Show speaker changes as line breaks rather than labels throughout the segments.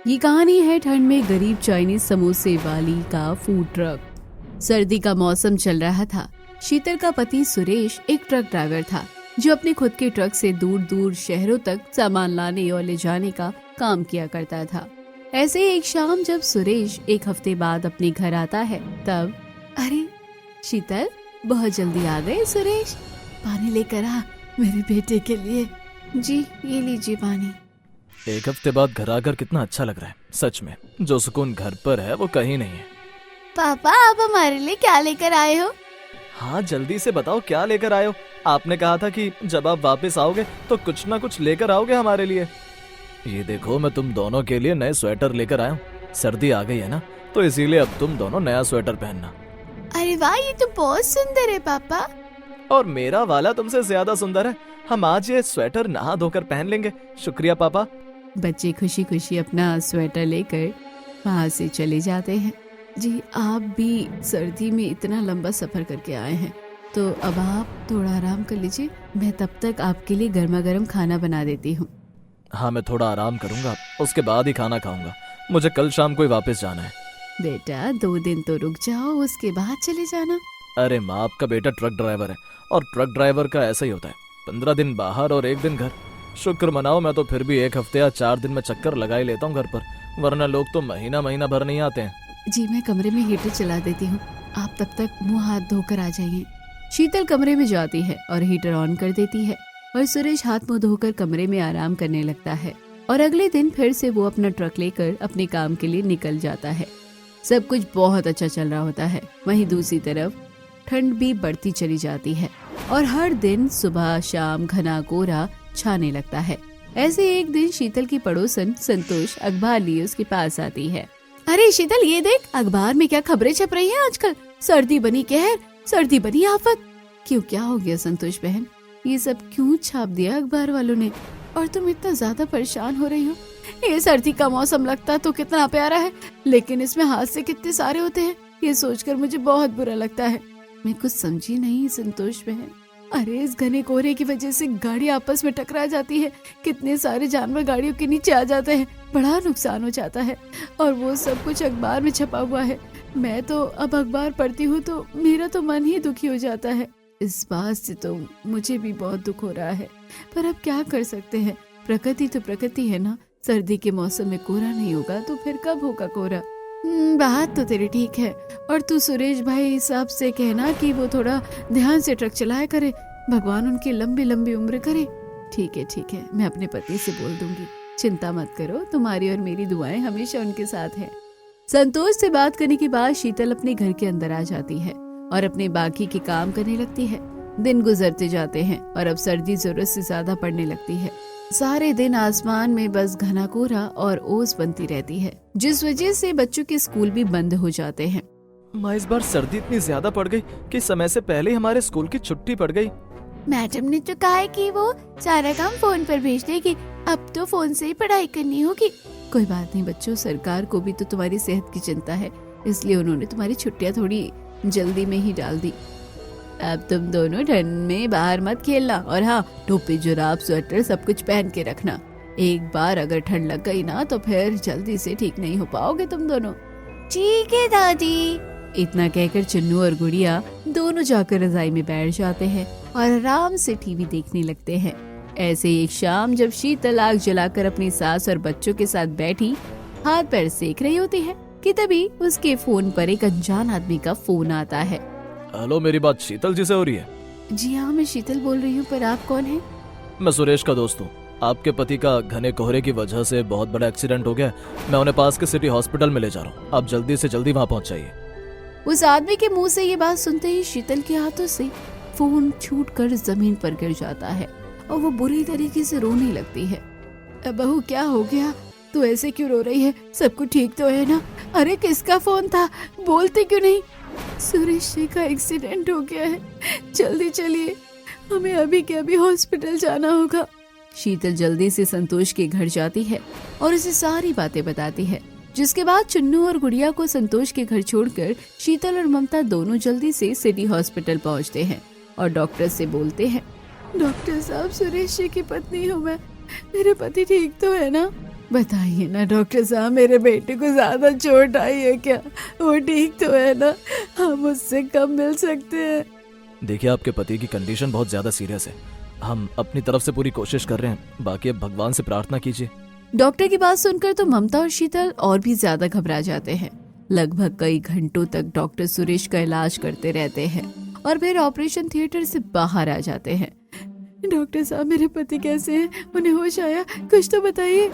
ये कहानी है ठंड में गरीब चाइनीज समोसे वाली का फूड ट्रक। सर्दी का मौसम चल रहा था। शीतल का पति सुरेश एक ट्रक ड्राइवर था जो अपने खुद के ट्रक से दूर दूर शहरों तक सामान लाने और ले जाने का काम किया करता था। ऐसे ही एक शाम जब सुरेश एक हफ्ते बाद अपने घर आता है तब अरे शीतल, बहुत जल्दी आ गए सुरेश, पानी लेकर आ मेरे बेटे के लिए। जी ये लीजिए पानी।
एक हफ्ते बाद घर आकर कितना अच्छा लग रहा है। सच में जो सुकून घर पर है वो कहीं नहीं है।
पापा आप हमारे लिए क्या लेकर आए हो?
हाँ जल्दी से बताओ क्या लेकर आए हो। आपने कहा था कि जब आप वापस आओगे तो कुछ ना कुछ लेकर आओगे हमारे लिए। ये देखो मैं तुम दोनों के लिए नए स्वेटर लेकर आया हूँ। सर्दी आ गई है ना, तो इसीलिए अब तुम दोनों नया स्वेटर पहनना।
अरे वाह, ये तो बहुत सुंदर है पापा।
और मेरा वाला तुमसे ज्यादा सुंदर है। हम आज ये स्वेटर नहा धोकर पहन लेंगे। शुक्रिया पापा।
बच्चे खुशी खुशी अपना स्वेटर लेकर वहाँ से चले जाते हैं। जी आप भी सर्दी में इतना लंबा सफर करके आए हैं तो अब आप थोड़ा आराम कर लीजिए। मैं तब तक आपके लिए गर्मा गर्म खाना बना देती हूँ।
हाँ मैं थोड़ा आराम करूंगा, उसके बाद ही खाना खाऊंगा। मुझे कल शाम को ही वापस जाना है।
बेटा 2 दिन तो रुक जाओ, उसके बाद चले जाना।
अरे माँ, आपका बेटा ट्रक ड्राइवर है और ट्रक ड्राइवर का ऐसा ही होता है। 15 दिन बाहर और 1 दिन घर। शुक्र मनाओ, मैं तो फिर भी 1 हफ्ते या 4 दिन में चक्कर लगा ही लेता हूँ घर पर, वरना लोग तो महीना महीना भर नहीं आते हैं।
जी मैं कमरे में हीटर चला देती हूँ, आप तब तक मुंह हाथ धोकर आ जाइए। शीतल कमरे में जाती है और हीटर ऑन कर देती है और सुरेश हाथ मुंह धोकर कमरे में आराम करने लगता है। और अगले दिन फिर से वो अपना ट्रक लेकर अपने काम के लिए निकल जाता है। सब कुछ बहुत अच्छा चल रहा होता है। वहीं दूसरी तरफ ठंड भी बढ़ती चली जाती है और हर दिन सुबह शाम घना कोहरा छाने लगता है। ऐसे एक दिन शीतल की पड़ोसन संतोष अखबार लिए उसके पास आती है। अरे शीतल, ये देख अखबार में क्या खबरें छप रही हैं आजकल। सर्दी बनी कहर, सर्दी बनी आफत। क्यों, क्या हो गया संतोष बहन? ये सब क्यों छाप दिया अखबार वालों ने और तुम इतना ज्यादा परेशान हो रही हो? ये सर्दी का मौसम लगता तो कितना प्यारा है, लेकिन इसमें हादसे कितने सारे होते हैं। ये सोचकर मुझे बहुत बुरा लगता है। मैं कुछ समझी नहीं संतोष बहन। अरे इस घने कोहरे की वजह से गाड़ी आपस में टकरा जाती है, कितने सारे जानवर गाड़ियों के नीचे आ जाते हैं, बड़ा नुकसान हो जाता है और वो सब कुछ अखबार में छपा हुआ है। मैं तो अब अखबार पढ़ती हूँ तो मेरा तो मन ही दुखी हो जाता है। इस बात से तो मुझे भी बहुत दुख हो रहा है, पर अब क्या कर सकते हैं। प्रकृति तो प्रकृति है ना। सर्दी के मौसम में कोहरा नहीं होगा तो फिर कब होगा कोहरा? बात तो तेरी ठीक है। और तू सुरेश भाई साहब से कहना कि वो थोड़ा ध्यान से ट्रक चलाया करे, भगवान उनकी लंबी लंबी उम्र करे। ठीक है, मैं अपने पति से बोल दूंगी। चिंता मत करो, तुम्हारी और मेरी दुआएं हमेशा उनके साथ है। संतोष से बात करने के बाद शीतल अपने घर के अंदर आ जाती है और अपने बाकी के काम करने लगती है। दिन गुजरते जाते हैं और अब सर्दी जरूरत से ज्यादा पड़ने लगती है। सारे दिन आसमान में बस घना कोहरा और ओस बनती रहती है, जिस वजह से बच्चों के स्कूल भी बंद हो जाते हैं।
माँ, इस बार सर्दी इतनी ज्यादा पड़ गई कि समय से पहले ही हमारे स्कूल की छुट्टी पड़ गई।
मैडम ने तो कहा है कि वो सारा काम फोन पर भेज देगी, अब तो फोन से ही पढ़ाई करनी होगी। कोई बात नहीं बच्चों, सरकार को भी तो तुम्हारी सेहत की चिंता है, इसलिए उन्होंने तुम्हारी छुट्टियाँ थोड़ी जल्दी में ही डाल दी। अब तुम दोनों ठंड में बाहर मत खेलना और हाँ, टोपी जुराब स्वेटर सब कुछ पहन के रखना। एक बार अगर ठंड लग गई ना तो फिर जल्दी से ठीक नहीं हो पाओगे तुम दोनों। ठीक है दादी। इतना कहकर चुन्नू और गुड़िया दोनों जाकर रजाई में बैठ जाते हैं और आराम से टीवी देखने लगते हैं। ऐसे एक शाम जब शीतल आग जलाकर अपनी सास और बच्चों के साथ बैठी हाथ पैर सेक रही होती है कि तभी उसके फोन पर एक अनजान आदमी का फोन आता है।
हेलो, मेरी बात शीतल जी से हो रही है?
जी हाँ, मैं शीतल बोल रही हूँ, पर आप कौन हैं?
मैं सुरेश का दोस्त हूँ। आपके पति का घने कोहरे की वजह से बहुत बड़ा एक्सीडेंट हो गया। मैं उन्हें पास के सिटी हॉस्पिटल में ले जा रहा हूँ। आप जल्दी से जल्दी वहाँ पहुँच जाइए।
उस आदमी के मुंह से ये बात सुनते ही शीतल के हाथों से फोन छूटकर जमीन पर गिर जाता है और वो बुरी तरीके से रोने लगती है। बहू क्या हो गया, तू ऐसे क्यों रो रही है? सब कुछ ठीक तो है ना? अरे किसका फोन था, बोलते क्यों नहीं? सुरेश जी का एक्सीडेंट हो गया है, जल्दी चलिए, हमें अभी के अभी हॉस्पिटल जाना होगा। शीतल जल्दी से संतोष के घर जाती है और उसे सारी बातें बताती है, जिसके बाद चुन्नू और गुड़िया को संतोष के घर छोड़कर शीतल और ममता दोनों जल्दी से सिटी हॉस्पिटल पहुंचते हैं और डॉक्टर से बोलते हैं, डॉक्टर साहब सुरेश जी की पत्नी हूँ मैं, मेरे पति ठीक तो है ना? बताइए ना डॉक्टर साहब, मेरे बेटे को ज्यादा चोट आई है क्या? वो ठीक तो है ना? हम उससे कब मिल सकते हैं?
देखिए, आपके पति की कंडीशन बहुत ज्यादा सीरियस है। हम अपनी तरफ से पूरी कोशिश कर रहे हैं, बाकी अब भगवान से प्रार्थना कीजिए।
डॉक्टर की बात सुनकर तो ममता और शीतल और भी ज्यादा घबरा जाते हैं। लगभग कई घंटों तक डॉक्टर सुरेश का इलाज करते रहते हैं और फिर ऑपरेशन थिएटर से बाहर आ जाते हैं। डॉक्टर साहब, मेरे पति कैसे हैं? उन्हें होश आया? कुछ तो बताइए।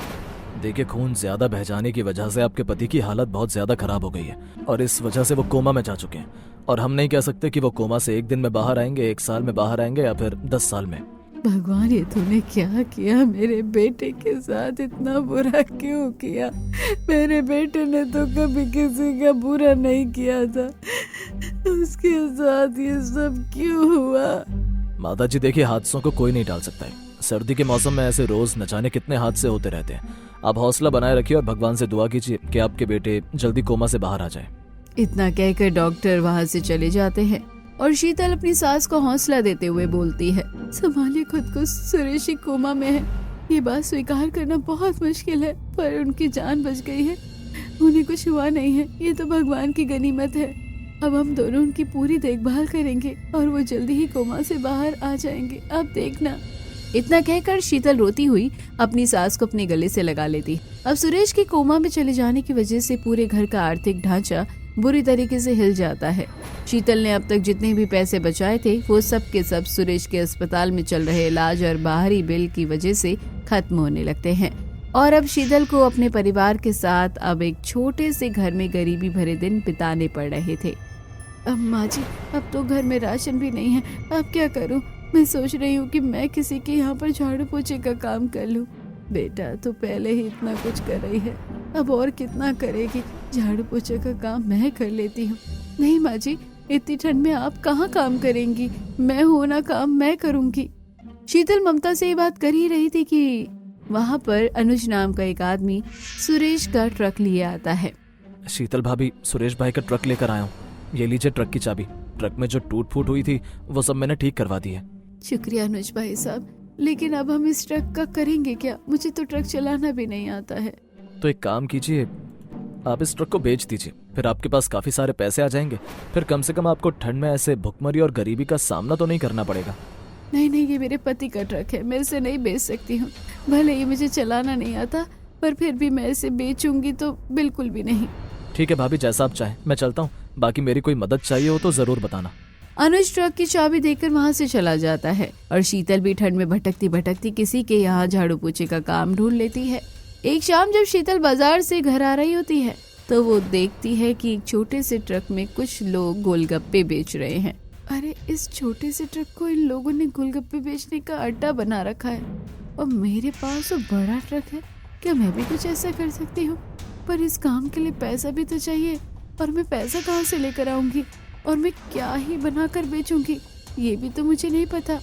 देखिए, खून ज्यादा बह जाने की वजह से आपके पति की हालत बहुत ज्यादा खराब हो गई है और इस वजह से वो कोमा में जा चुके हैं। और हम नहीं कह सकते कि वो कोमा से 1 दिन में बाहर आएंगे, 1 साल में बाहर आएंगे या फिर 10 साल में।
भगवान, ये तूने क्या किया? मेरे बेटे के साथ इतना बुरा क्यों किया? मेरे बेटे ने तो कभी किसी का बुरा नहीं किया था, उसके साथ ये सब क्यों हुआ?
माता जी, देखिए, हादसों को कोई नहीं टाल सकता है। सर्दी के मौसम में ऐसे रोज न जाने कितने हादसे होते रहते हैं। आप हौसला बनाए रखिए और भगवान से दुआ कीजिए कि आपके बेटे जल्दी कोमा से बाहर आ जाए।
इतना कहकर डॉक्टर वहाँ से चले जाते हैं और शीतल अपनी सास को हौसला देते हुए बोलती है, संभालिए खुद को, सुरेश ही कोमा में है। ये बात स्वीकार करना बहुत मुश्किल है, पर उनकी जान बच गई है, उन्हें कुछ हुआ नहीं है। ये तो भगवान की गनीमत है। अब हम दोनों उनकी पूरी देखभाल करेंगे और वो जल्दी ही कोमा से बाहर आ जाएंगे, अब देखना। इतना कहकर शीतल रोती हुई अपनी सास को अपने गले से लगा लेती। अब सुरेश के कोमा में चले जाने की वजह से पूरे घर का आर्थिक ढांचा बुरी तरीके से हिल जाता है। शीतल ने अब तक जितने भी पैसे बचाए थे वो सब के सब सुरेश के अस्पताल में चल रहे इलाज और बाहरी बिल की वजह से खत्म होने लगते हैं। और अब शीतल को अपने परिवार के साथ अब एक छोटे से घर में गरीबी भरे दिन बिताने पड़ रहे थे। अब माँ जी, अब तो घर में राशन भी नहीं है, अब क्या करूँ? मैं सोच रही हूँ कि मैं किसी के यहाँ पर झाड़ू पोछे का काम कर लूँ। बेटा तो पहले ही इतना कुछ कर रही है, अब और कितना करेगी? झाड़ू पोछे का काम मैं कर लेती हूँ। नहीं माँ जी, इतनी ठंड में आप कहाँ काम करेंगी? मैं हूँ ना, काम मैं करूँगी। शीतल ममता से ये बात कर ही रही थी कि वहाँ पर अनुज नाम का एक आदमी सुरेश का ट्रक लिए आता है।
शीतल भाभी, सुरेश भाई का ट्रक लेकर आया हूँ, ये लीजिए ट्रक की चाबी। ट्रक में जो टूट फूट हुई थी वो सब मैंने ठीक करवा दी है।
शुक्रिया अनुज भाई साहब, लेकिन अब हम इस ट्रक का करेंगे क्या? मुझे तो ट्रक चलाना भी नहीं आता है।
तो एक काम कीजिए, आप इस ट्रक को बेच दीजिए, फिर आपके पास काफी सारे पैसे आ जाएंगे। फिर कम से कम आपको ठंड में ऐसे भुखमरी और गरीबी का सामना तो नहीं करना पड़ेगा।
नहीं नहीं, ये मेरे पति का ट्रक है, मैं इसे नहीं बेच सकती हूँ। भले ही मुझे चलाना नहीं आता, पर फिर भी मैं इसे बेचूंगी तो बिल्कुल भी नहीं।
ठीक है भाभी, जैसा आप चाहें, मैं चलता हूँ। बाकी मेरी कोई मदद चाहिए हो तो जरूर बताना।
अनुज ट्रक की चाबी देकर वहाँ से चला जाता है और शीतल भी ठंड में भटकती भटकती किसी के यहाँ झाड़ू पोछे का काम ढूंढ लेती है। एक शाम जब शीतल बाजार से घर आ रही होती है तो वो देखती है कि एक छोटे से ट्रक में कुछ लोग गोलगप्पे बेच रहे हैं। अरे, इस छोटे से ट्रक को इन लोगों ने गोलगप्पे बेचने का अड्डा बना रखा है और मेरे पास तो बड़ा ट्रक है, क्या मैं भी कुछ ऐसा कर सकती हूँ? पर इस काम के लिए पैसा भी तो चाहिए, और मैं पैसा कहाँ से लेकर आऊंगी और मैं क्या ही बनाकर बेचूंगी, ये भी तो मुझे नहीं पता।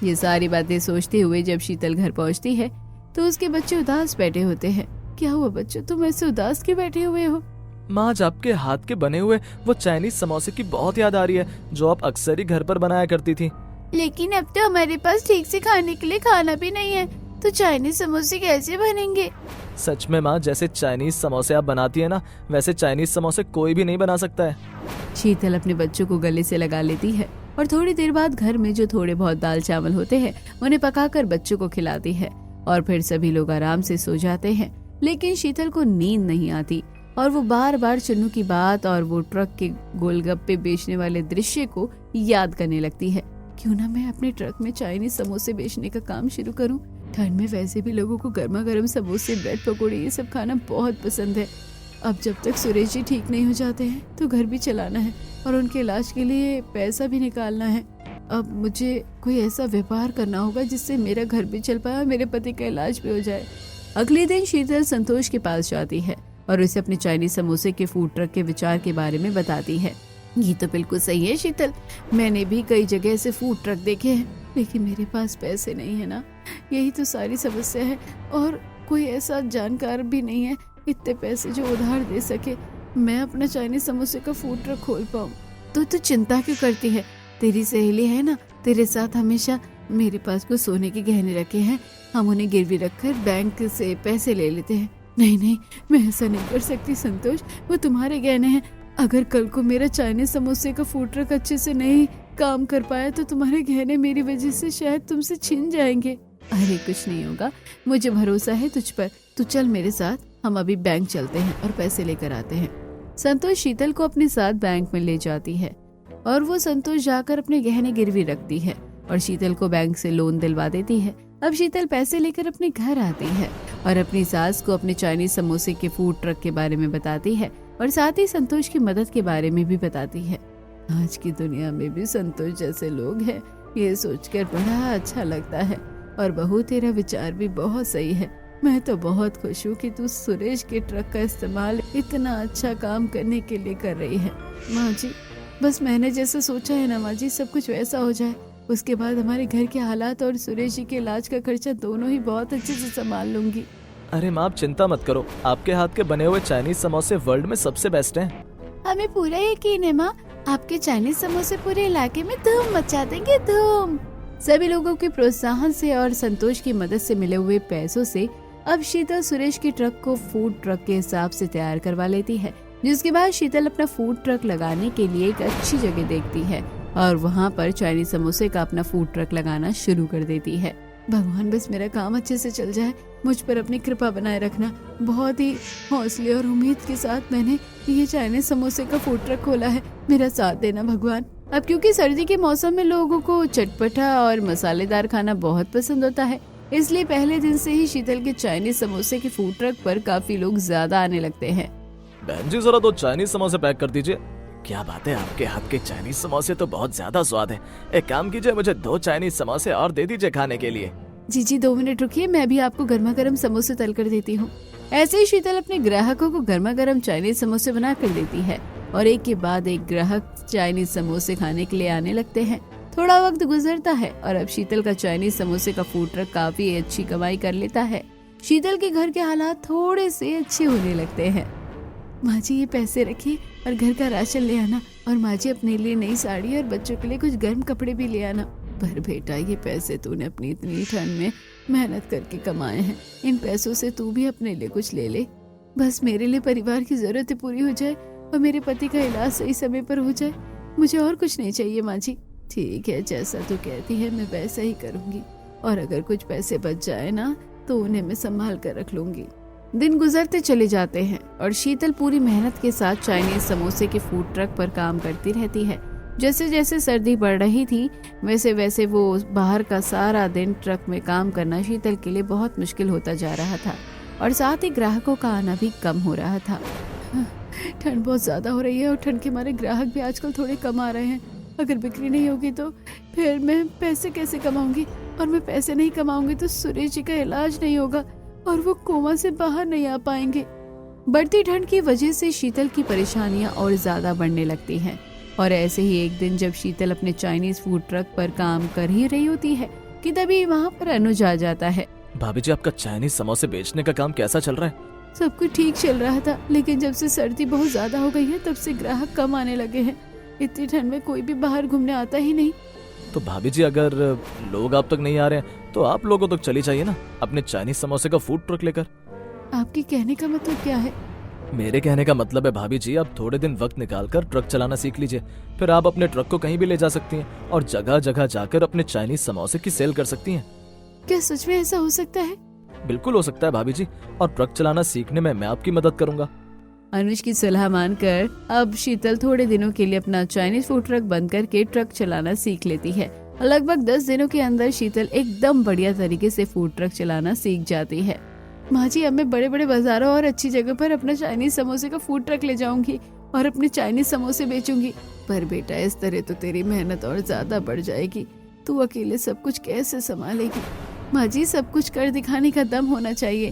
ये सारी बातें सोचते हुए जब शीतल घर पहुंचती है तो उसके बच्चे उदास बैठे होते हैं। क्या हुआ बच्चों, तुम ऐसे उदास क्यों बैठे हुए हो?
माँ, आज आपके हाथ के बने हुए वो चाइनीज समोसे की बहुत याद आ रही है, जो आप अक्सर ही घर पर बनाया करती थी।
लेकिन अब तो हमारे पास ठीक से खाने के लिए खाना भी नहीं है, तो चाइनीज समोसे कैसे बनेंगे?
सच में माँ, जैसे चाइनीज समोसे आप बनाती है ना, वैसे चाइनीज समोसे कोई भी नहीं बना सकता है।
शीतल अपने बच्चों को गले से लगा लेती है और थोड़ी देर बाद घर में जो थोड़े बहुत दाल चावल होते हैं उन्हें पकाकर बच्चों को खिलाती है और फिर सभी लोग आराम से सो जाते हैं। लेकिन शीतल को नींद नहीं आती और वो बार बार चन्नू की बात और वो ट्रक के गोलगप्पे बेचने वाले दृश्य को याद करने लगती है। क्यों ना मैं अपने ट्रक में चाइनीज समोसे बेचने का काम शुरू करूं? ठंड में वैसे भी लोगों को गर्मा गर्म समोसे, ब्रेड पकौड़े ये सब खाना बहुत पसंद है। अब जब तक सुरेश जी ठीक नहीं हो जाते हैं तो घर भी चलाना है और उनके इलाज के लिए पैसा भी निकालना है। अब मुझे कोई ऐसा व्यापार करना होगा जिससे मेरा घर भी चल पाए और मेरे पति का इलाज भी हो जाए। अगले दिन शीतल संतोष के पास जाती है और उसे अपने चाइनीज समोसे के फूड ट्रक के विचार के बारे में बताती है। ये तो बिल्कुल सही है शीतल, मैंने भी कई जगह ऐसे फूड ट्रक देखे हैं, लेकिन मेरे पास पैसे नहीं है ना, यही तो सारी समस्या है। और कोई ऐसा जानकार भी नहीं है इतने पैसे जो उधार दे सके, मैं अपना चाइनीज समोसे का फूड ट्रक खोल पाऊँ। तो चिंता क्यों करती है? तेरी सहेली है ना, तेरे साथ हमेशा मेरे पास कुछ सोने के गहने रखे हैं, हम उन्हें गिरवी रखकर बैंक से पैसे ले लेते हैं। नहीं नहीं, मैं ऐसा नहीं कर सकती संतोष, वो तुम्हारे गहने हैं। अगर कल को मेरा चाइनीज समोसे का फूड ट्रक अच्छे से नहीं काम कर पाया तो तुम्हारे गहने मेरी वजह से शायद तुमसे छिन जाएंगे। अरे कुछ नहीं होगा, मुझे भरोसा है तुझ पर। तू चल मेरे साथ, हम अभी बैंक चलते हैं और पैसे लेकर आते हैं। संतोष शीतल को अपने साथ बैंक में ले जाती है और वो संतोष जाकर अपने गहने गिरवी रखती है और शीतल को बैंक से लोन दिलवा देती है। अब शीतल पैसे लेकर अपने घर आती है और अपनी सास को अपने चाइनीज समोसे के फूड ट्रक के बारे में बताती है और साथ ही संतोष की मदद के बारे में भी बताती है। आज की दुनिया में भी संतोष जैसे लोग हैं, ये सोचकर बड़ा अच्छा लगता है। और बहू, तेरा विचार भी बहुत सही है। मैं तो बहुत खुश हूँ कि तू सुरेश के ट्रक का इस्तेमाल इतना अच्छा काम करने के लिए कर रही है। माँ जी, बस मैंने जैसा सोचा है ना माँ जी, सब कुछ वैसा हो जाए। उसके बाद हमारे घर के हालात और सुरेश जी के इलाज का खर्चा दोनों ही बहुत अच्छे से संभाल लूंगी।
अरे माँ, आप चिंता मत करो, आपके हाथ के बने हुए चाइनीज समोसे वर्ल्ड में सबसे बेस्ट हैं।
हमें पूरा यकीन है माँ, आपके चाइनीज समोसे पूरे इलाके में धूम मचा देंगे, धूम। सभी लोगों के प्रोत्साहन से और संतोष की मदद से मिले हुए पैसों से अब शीतल सुरेश के ट्रक को फूड ट्रक के हिसाब से तैयार करवा लेती है, जिसके बाद शीतल अपना फूड ट्रक लगाने के लिए एक अच्छी जगह देखती है और वहाँ पर चाइनीज समोसे का अपना फूड ट्रक लगाना शुरू कर देती है। भगवान, बस मेरा काम अच्छे से चल जाए, मुझ पर अपनी कृपा बनाए रखना। बहुत ही हौसले और उम्मीद के साथ मैंने ये चाइनीज समोसे का फूड ट्रक खोला है, मेरा साथ देना भगवान। अब क्योंकि सर्दी के मौसम में लोगों को चटपटा और मसालेदार खाना बहुत पसंद होता है, इसलिए पहले दिन से ही शीतल के चाइनीज समोसे के फूड ट्रक पर काफी लोग ज्यादा आने लगते हैं।
बहन जी, जरा 2 चाइनीज समोसे पैक कर दीजिए। क्या बात है, आपके हाथ के चाइनीज समोसे तो बहुत ज्यादा स्वाद है। एक काम कीजिए, मुझे 2 चाइनीज समोसे और दे दीजिए खाने के लिए।
जी 2 मिनट रुकिए, मैं भी आपको गर्मा गर्म समोसे तल कर देती हूँ। ऐसे ही शीतल अपने ग्राहकों को गर्मा गर्म चाइनीज समोसे बना कर देती है और एक के बाद एक ग्राहक चाइनीज समोसे खाने के लिए आने लगते हैं। थोड़ा वक्त गुजरता है और अब शीतल का चाइनीज समोसे का फूड ट्रक काफी अच्छी कमाई कर लेता है। शीतल के घर के हालात थोड़े से अच्छे होने लगते हैं। माँ जी, ये पैसे रखिए और घर का राशन ले आना, और माँ जी अपने लिए नई साड़ी और बच्चों के लिए कुछ गर्म कपड़े भी ले आना। पर बेटा, ये पैसे तूने अपनी इतनी ठंड में मेहनत करके कमाए हैं, इन पैसों से तू भी अपने लिए कुछ ले ले। बस मेरे लिए परिवार की जरूरतें पूरी हो जाए और मेरे पति का इलाज सही समय पर हो जाए, मुझे और कुछ नहीं चाहिए माँ जी। ठीक है, जैसा तू कहती है मैं वैसा ही करूँगी, और अगर कुछ पैसे बच जाए ना तो उन्हें मैं संभाल कर रख लूंगी। दिन गुजरते चले जाते हैं और शीतल पूरी मेहनत के साथ चाइनीज समोसे के फूड ट्रक पर काम करती रहती है। जैसे जैसे सर्दी बढ़ रही थी वैसे वैसे वो बाहर का सारा दिन ट्रक में काम करना शीतल के लिए बहुत मुश्किल होता जा रहा था और साथ ही ग्राहकों का आना भी कम हो रहा था। ठंड बहुत ज्यादा हो रही है और ठंड के मारे ग्राहक भी आजकल थोड़े कम आ रहे हैं। अगर बिक्री नहीं होगी तो फिर मैं पैसे कैसे कमाऊंगी, और मैं पैसे नहीं कमाऊंगी तो सुरेश जी का इलाज नहीं होगा और वो कोमा से बाहर नहीं आ पाएंगे। बढ़ती ठंड की वजह से शीतल की परेशानियां और ज्यादा बढ़ने लगती हैं और ऐसे ही एक दिन जब शीतल अपने चाइनीज फूड ट्रक पर काम कर ही रही होती है कि तभी वहाँ पर अनुज आ जाता है।
भाभी जी, आपका चाइनीज समोसे बेचने का काम कैसा चल रहा है?
सब कुछ ठीक चल रहा था, लेकिन जब से सर्दी बहुत ज्यादा हो गई है तब से ग्राहक कम आने लगे हैं। इतनी ठंड में कोई भी बाहर घूमने आता ही नहीं।
तो भाभी जी, अगर लोग आप तक नहीं आ रहे हैं तो आप लोगों तक चली जाइए ना अपने चाइनीज समोसे का फूड ट्रक लेकर।
आपके कहने का मतलब क्या है?
मेरे कहने का मतलब है भाभी जी, आप थोड़े दिन वक्त निकालकर ट्रक चलाना सीख लीजिए, फिर आप अपने ट्रक को कहीं भी ले जा सकती हैं और जगह जगह जाकर अपने चाइनीज समोसे की सेल कर सकती हैं।
क्या सच में ऐसा हो सकता है?
बिल्कुल हो सकता है भाभी जी, और ट्रक चलाना सीखने में मैं आपकी मदद करूंगा।
अनुज की सलाह मानकर अब शीतल थोड़े दिनों के लिए अपना चाइनीज फूड ट्रक बंद करके ट्रक चलाना सीख लेती है। लगभग 10 दिनों के अंदर शीतल एकदम बढ़िया तरीके से फूड ट्रक चलाना सीख जाती है। माँ जी, अब मैं बड़े बड़े बाजारों और अच्छी जगह पर अपना चाइनीज समोसे का फूड ट्रक ले जाऊंगी और अपने चाइनीज समोसे बेचूंगी। पर बेटा, इस तरह तो तेरी मेहनत और ज्यादा बढ़ जाएगी, तू अकेले सब कुछ कैसे संभालेगी? माँ जी, सब कुछ कर दिखाने का दम होना चाहिए,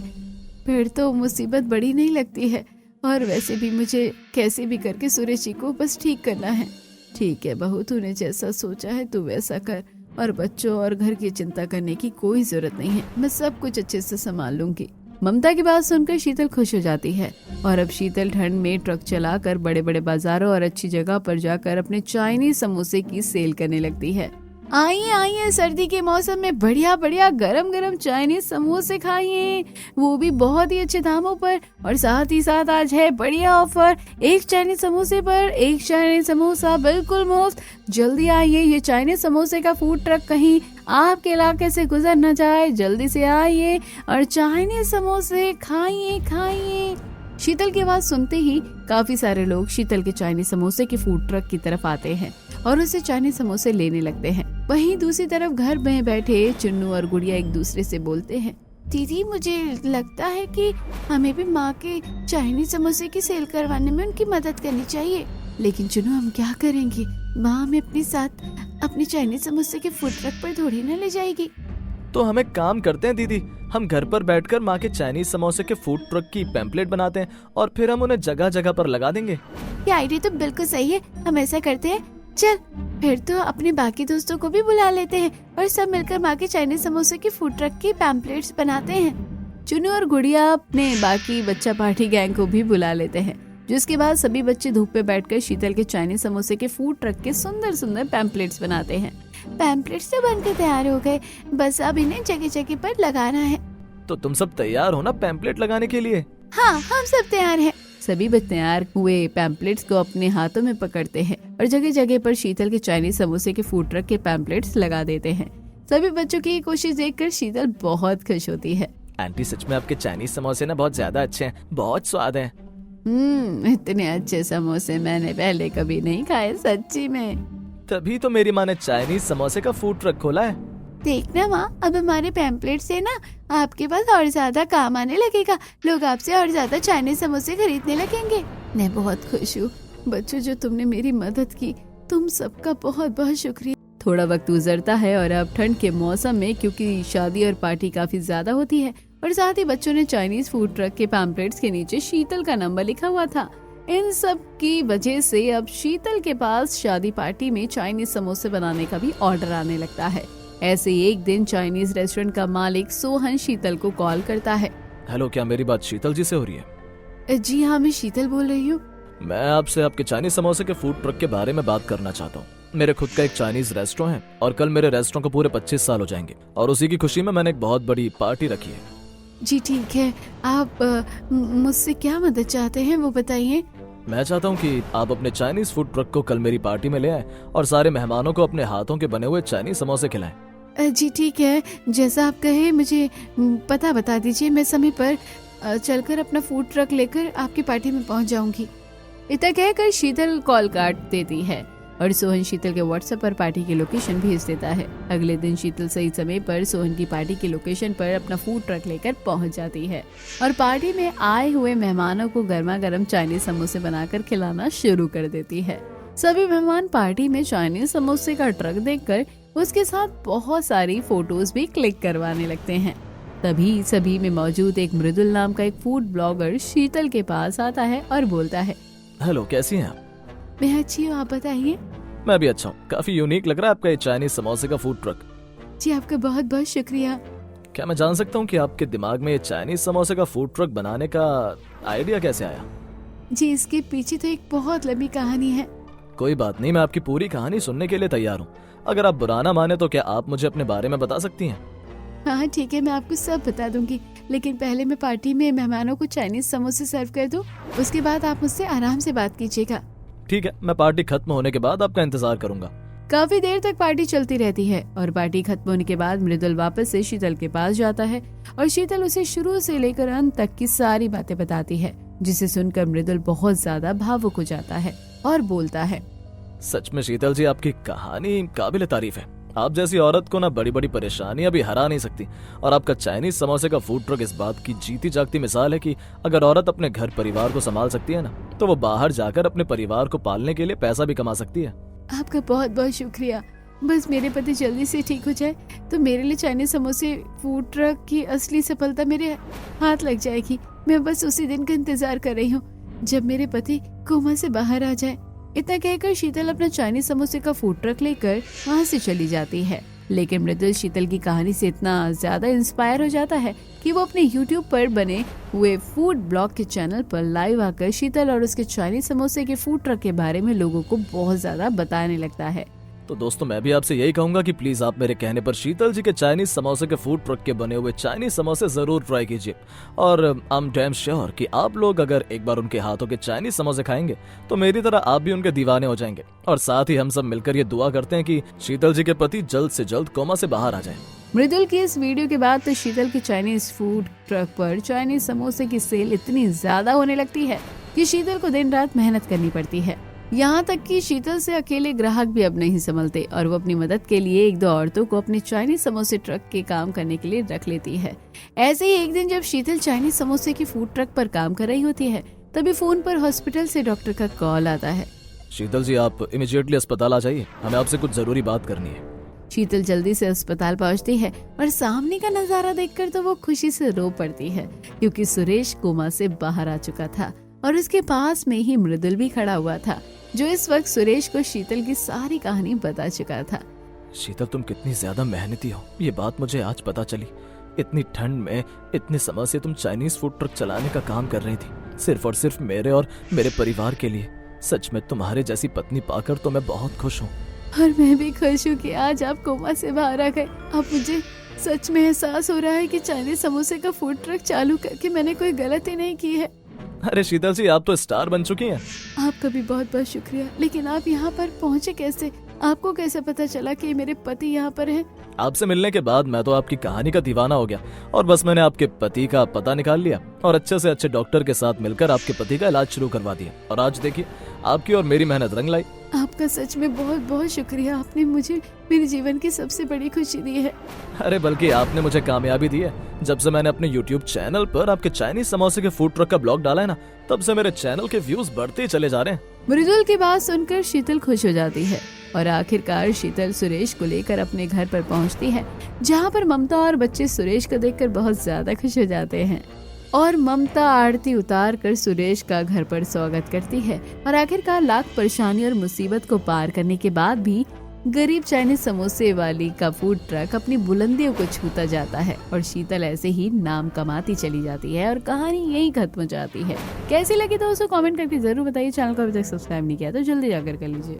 फिर तो मुसीबत बड़ी नहीं लगती है। और वैसे भी मुझे कैसे भी करके सुरेश जी को बस ठीक करना है। ठीक है बहू, तूने जैसा सोचा है तू वैसा कर, और बच्चों और घर की चिंता करने की कोई जरूरत नहीं है, मैं सब कुछ अच्छे से संभाल लूंगी। ममता की बात सुनकर शीतल खुश हो जाती है और अब शीतल ठंड में ट्रक चलाकर बड़े बड़े बाजारों और अच्छी जगह पर जाकर अपने चाइनीज समोसे की सेल करने लगती है। आइए आइए, सर्दी के मौसम में बढ़िया बढ़िया गरम गरम चाइनीज समोसे खाइए, वो भी बहुत ही अच्छे दामों पर। और साथ ही साथ आज है बढ़िया ऑफर, एक चाइनीज समोसे पर एक चाइनीज समोसा बिल्कुल मुफ्त। जल्दी आइए, ये चाइनीज समोसे का फूड ट्रक कहीं आपके इलाके से गुजर न जाए। जल्दी से आइए और चाइनीज समोसे खाइए खाइए। शीतल की आवाज सुनते ही काफी सारे लोग शीतल के चाइनीज समोसे के फूड ट्रक की तरफ आते हैं और उससे चाइनीज समोसे लेने लगते हैं। वहीं दूसरी तरफ घर में बैठे चुन्नू और गुड़िया एक दूसरे से बोलते हैं, दीदी मुझे लगता है कि हमें भी माँ के चाइनीज समोसे की सेल करवाने में उनकी मदद करनी चाहिए। लेकिन चुन्नू, हम क्या करेंगे? माँ हमें अपने साथ अपने चाइनीज समोसे के फूड ट्रक पर थोड़ी न ले जाएगी।
तो हम एक काम करते हैं दीदी, हम घर पर बैठकर माँ के चाइनीज समोसे के फूड ट्रक की पैम्पलेट बनाते हैं और फिर हम उन्हें जगह जगह पर लगा देंगे।
ये आइडिया तो बिल्कुल सही है, हम ऐसा करते हैं। चल फिर तो अपने बाकी दोस्तों को भी बुला लेते हैं और सब मिलकर माँ के चाइनीज समोसे के फूड ट्रक की पैम्पलेट्स बनाते हैं। चुन्नू और गुड़िया अपने बाकी बच्चा पार्टी गैंग को भी बुला लेते हैं, जिसके बाद सभी बच्चे धूप पे बैठकर शीतल के चाइनीज समोसे के फूड ट्रक के सुंदर सुंदर पैम्पलेट्स बनाते हैं। पैम्पलेट्स तो बनकर तैयार हो गए, बस अब इन्हें जगह जगह पर लगाना है।
तो तुम सब तैयार हो ना पैम्पलेट लगाने के लिए?
हाँ, हम सब तैयार हैं। सभी बच्चे तैयार हुए पैम्पलेट्स को अपने हाथों में पकड़ते हैं और जगह जगह पर शीतल के चाइनीज समोसे के फूड ट्रक के पैम्पलेट्स लगा देते हैं। सभी बच्चों की कोशिश देखकर शीतल बहुत खुश होती है।
आंटी, सच में आपके चाइनीज समोसे ना बहुत ज्यादा अच्छे हैं, बहुत स्वाद है।
इतने अच्छे समोसे मैंने पहले कभी नहीं खाए, सच्ची में।
तभी तो मेरी माँ ने चाइनीज समोसे का फूड ट्रक खोला है।
देखना माँ, अब हमारे पैम्पलेट से ना आपके पास और ज्यादा काम आने लगेगा, लोग आपसे और ज्यादा चाइनीज समोसे खरीदने लगेंगे। मैं बहुत खुश हूँ बच्चों, जो तुमने मेरी मदद की, तुम सबका बहुत बहुत शुक्रिया। थोड़ा वक्त गुजरता है और अब ठंड के मौसम में, क्योंकि शादी और पार्टी काफी ज्यादा होती है और साथ ही बच्चों ने चाइनीज फूड ट्रक के पैम्पलेट्स के नीचे शीतल का नंबर लिखा हुआ था। इन सब की वजह से अब शीतल के पास शादी पार्टी में चाइनीज समोसे बनाने का भी ऑर्डर आने लगता है। ऐसे ही एक दिन चाइनीज रेस्टोरेंट का मालिक सोहन शीतल को कॉल करता है।
हेलो, क्या मेरी बात शीतल जी से हो रही है?
जी हाँ, मैं शीतल बोल रही हूँ।
मैं आपसे आपके चाइनीज समोसे के फूड ट्रक के बारे में बात करना चाहता हूँ। मेरे खुद का एक चाइनीज रेस्टोरेंट है और कल मेरे रेस्टोरेंट को पूरे 25 साल हो जाएंगे और उसी की खुशी में मैंने एक बहुत बड़ी पार्टी रखी है।
जी ठीक है, आप मुझसे क्या मदद चाहते हैं वो बताइए।
मैं चाहता हूँ कि आप अपने चाइनीज फूड ट्रक को कल मेरी पार्टी में ले आए और सारे मेहमानों को अपने हाथों के बने हुए चाइनीज समोसे खिलाएं।
जी ठीक है, जैसा आप कहे, मुझे पता बता दीजिए, मैं समय पर चलकर अपना फूड ट्रक लेकर आपकी पार्टी में पहुंच जाऊंगी। इतना कहकर शीतल कॉल काट देती है और सोहन शीतल के व्हाट्सएप पर पार्टी की लोकेशन भेज देता है। अगले दिन शीतल सही समय पर सोहन की पार्टी की लोकेशन पर अपना फूड ट्रक लेकर पहुंच जाती है और पार्टी में आए हुए मेहमानों को गर्मा गर्म चाइनीज समोसे बनाकर खिलाना शुरू कर देती है। सभी मेहमान पार्टी में चाइनीज समोसे का ट्रक देखकर उसके साथ बहुत सारी फोटोज भी क्लिक करवाने लगते हैं। तभी सभी में मौजूद एक मृदुल नाम का एक फूड ब्लॉगर शीतल के पास आता है और बोलता है,
हेलो, कैसी हैं आप?
मैं अच्छी हूँ, आप बताइए।
मैं भी अच्छा हूँ। काफी यूनिक लग रहा है आपका ये चाइनीज समोसे का फूड ट्रक।
जी आपका बहुत बहुत शुक्रिया।
क्या मैं जान सकता हूँ कि आपके दिमाग में ये चाइनीज समोसे का फूड ट्रक बनाने का आइडिया कैसे आया?
जी इसके पीछे तो एक बहुत लंबी कहानी है।
कोई बात नहीं, मैं आपकी पूरी कहानी सुनने के लिए तैयार हूँ। अगर आप बुरा ना माने तो क्या आप मुझे अपने बारे में बता सकती हैं?
हाँ ठीक है, मैं आपको सब बता दूंगी, लेकिन पहले मैं पार्टी में मेहमानों को चाइनीज समोसे सर्व कर दूं, उसके बाद आप मुझसे आराम से बात कीजिएगा।
ठीक है, मैं पार्टी खत्म होने के बाद आपका इंतजार करूंगा।
काफी देर तक पार्टी चलती रहती है और पार्टी खत्म होने के बाद मृदुल वापस से शीतल के पास जाता है और शीतल उसे शुरू से लेकर अंत तक की सारी बातें बताती है, जिसे सुनकर मृदुल बहुत ज्यादा भावुक हो जाता है और बोलता है,
सच में शीतल जी, आपकी कहानी काबिल तारीफ है। आप जैसी औरत को ना बड़ी बड़ी परेशानियां भी हरा नहीं सकती और आपका चाइनीज समोसे का फूड ट्रक इस बात की जीती जागती मिसाल है कि अगर औरत अपने घर परिवार को संभाल सकती है ना, तो वो बाहर जाकर अपने परिवार को पालने के लिए पैसा भी कमा सकती है।
आपका बहुत बहुत शुक्रिया। बस मेरे पति जल्दी से ठीक हो जाए तो मेरे लिए चाइनीज समोसे फूड ट्रक की असली सफलता मेरे हाथ लग जाएगी। मैं बस उसी दिन का इंतजार कर रही हूँ जब मेरे पति कोमा से बाहर आ जाए। इतना कहकर शीतल अपना चाइनीज समोसे का फूड ट्रक लेकर वहाँ से चली जाती है। लेकिन मृदुल शीतल की कहानी से इतना ज्यादा इंस्पायर हो जाता है कि वो अपने YouTube पर बने हुए फूड ब्लॉग के चैनल पर लाइव आकर शीतल और उसके चाइनीज समोसे के फूड ट्रक के बारे में लोगों को बहुत ज्यादा बताने लगता है।
तो दोस्तों मैं भी आपसे यही कहूंगा कि प्लीज आप मेरे कहने पर शीतल जी के चाइनीज समोसे के फूड ट्रक के बने हुए चाइनीज समोसे जरूर ट्राई कीजिए। और आई एम डैम श्योर कि आप लोग अगर एक बार उनके हाथों के चाइनीज समोसे खाएंगे तो मेरी तरह आप भी उनके दीवाने हो जाएंगे। और साथ ही हम सब मिलकर ये दुआ करते हैं कि शीतल जी के पति जल्द से जल्द कोमा से बाहर आ जाए।
मृदुल की इस वीडियो के बाद तो शीतल की चाइनीज फूड ट्रक पर चाइनीज समोसे की सेल इतनी ज्यादा होने लगती है कि शीतल को दिन रात मेहनत करनी पड़ती है। यहाँ तक कि शीतल से अकेले ग्राहक भी अब नहीं संभलते और वो अपनी मदद के लिए एक दो औरतों को अपने चाइनीज समोसे ट्रक के काम करने के लिए रख लेती है। ऐसे ही एक दिन जब शीतल चाइनीज समोसे की फूड ट्रक पर काम कर रही होती है तभी फोन पर हॉस्पिटल से डॉक्टर का कॉल आता है।
शीतल जी आप इमीडिएटली अस्पताल आ जाइए, हमें आपसे कुछ जरूरी बात करनी है।
शीतल जल्दी से अस्पताल पहुंचती है और सामने का नजारा देखकर तो वो खुशी से रो पड़ती है क्योंकि सुरेश कोमा से बाहर आ चुका था और उसके पास में ही मृदुल भी खड़ा हुआ था जो इस वक्त सुरेश को शीतल की सारी कहानी बता चुका था।
शीतल तुम कितनी ज्यादा मेहनती हो, ये बात मुझे आज पता चली। इतनी ठंड में इतने समय से तुम चाइनीज फूड ट्रक चलाने का काम कर रही थी, सिर्फ और सिर्फ मेरे और मेरे परिवार के लिए। सच में तुम्हारे जैसी पत्नी पाकर तो मैं बहुत खुश हूँ।
और मैं भी खुश हूँ कि आज आप कोमा से बाहर आ गए। अब मुझे सच में एहसास हो रहा है कि चाइनीज समोसे का फूड ट्रक चालू करके मैंने कोई गलती नहीं की है।
अरे शीतल जी आप तो स्टार बन चुकी हैं।
आपका भी बहुत बहुत शुक्रिया। लेकिन आप यहाँ पर पहुँचे कैसे? आपको कैसे पता चला कि मेरे पति यहाँ पर हैं?
आपसे मिलने के बाद मैं तो आपकी कहानी का दीवाना हो गया और बस मैंने आपके पति का पता निकाल लिया और अच्छे से अच्छे डॉक्टर के साथ मिलकर आपके पति का इलाज शुरू करवा दिया। और आज देखिए आपकी और मेरी मेहनत रंग लाई।
आपका सच में बहुत बहुत शुक्रिया। आपने मुझे मेरे जीवन की सबसे बड़ी खुशी दी है।
अरे बल्कि आपने मुझे कामयाबी दी है। जब से मैंने अपने YouTube चैनल पर आपके चाइनीज समोसे के फूड ट्रक का ब्लॉग डाला है ना, तब से मेरे चैनल के व्यूज बढ़ते ही चले जा रहे हैं।
मृदुल की बात सुनकर शीतल खुश हो जाती है और आखिरकार शीतल सुरेश को लेकर अपने घर पर पहुंचती है जहां पर ममता और बच्चे सुरेश को देखकर बहुत ज्यादा खुश हो जाते हैं। और ममता आरती उतार कर सुरेश का घर पर स्वागत करती है और आखिरकार लाख परेशानी और मुसीबत को पार करने के बाद भी गरीब चाइनीज समोसे वाली का फूड ट्रक अपनी बुलंदियों को छूता जाता है और शीतल ऐसे ही नाम कमाती चली जाती है और कहानी यही खत्म हो जाती है। कैसी लगी दोस्तों कमेंट करके जरूर बताइए। चैनल को अभी तक सब्सक्राइब नहीं किया तो जल्दी जाकर कर लीजिए।